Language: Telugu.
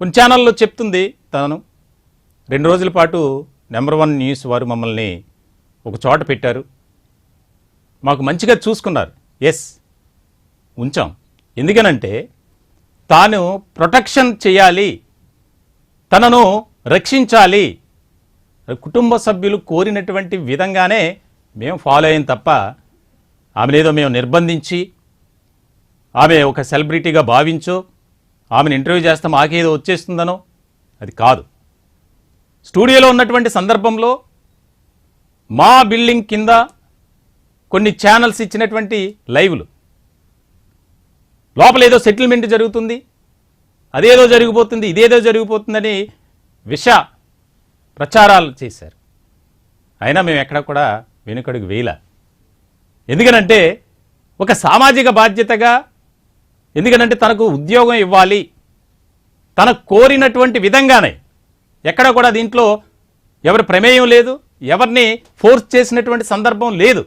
కొన్ని ఛానల్లో చెప్తుంది తను 2 రోజుల పాటు నెంబర్ 1 న్యూస్ వారు మమ్మల్ని ఒక చోట పెట్టారు, మాకు మంచిగా చూసుకున్నారు. ఎస్, ఉంచాం. ఎందుకనంటే తాను ప్రొటెక్షన్ చేయాలి, తనను రక్షించాలి, కుటుంబ సభ్యులు కోరినటువంటి విధంగానే మేము ఫాలో అయ్యాం తప్ప ఆమెనేదో మేము నిర్బంధించి ఆమె ఒక సెలబ్రిటీగా భావించో ఆమెను ఇంటర్వ్యూ చేస్తాం మాకేదో వచ్చేస్తుందనో అది కాదు. స్టూడియోలో ఉన్నటువంటి సందర్భంలో మా బిల్డింగ్ కింద కొన్ని ఛానల్స్ ఇచ్చినటువంటి లైవ్లు, లోపల ఏదో సెటిల్మెంట్ జరుగుతుంది, అదేదో జరిగిపోతుంది, ఇదేదో జరిగిపోతుందని విష ప్రచారాలు చేశారు. అయినా మేము ఎక్కడ కూడా వెనుకడుగు వేయలే. ఎందుకనంటే ఒక సామాజిక బాధ్యతగా, ఎందుకనంటే తనకు ఉద్యోగం ఇవ్వాలి, తనకు కోరినటువంటి విధంగానే, ఎక్కడ కూడా దీంట్లో ఎవరి ప్రమేయం లేదు, ఎవరిని ఫోర్స్ చేసినటువంటి సందర్భం లేదు.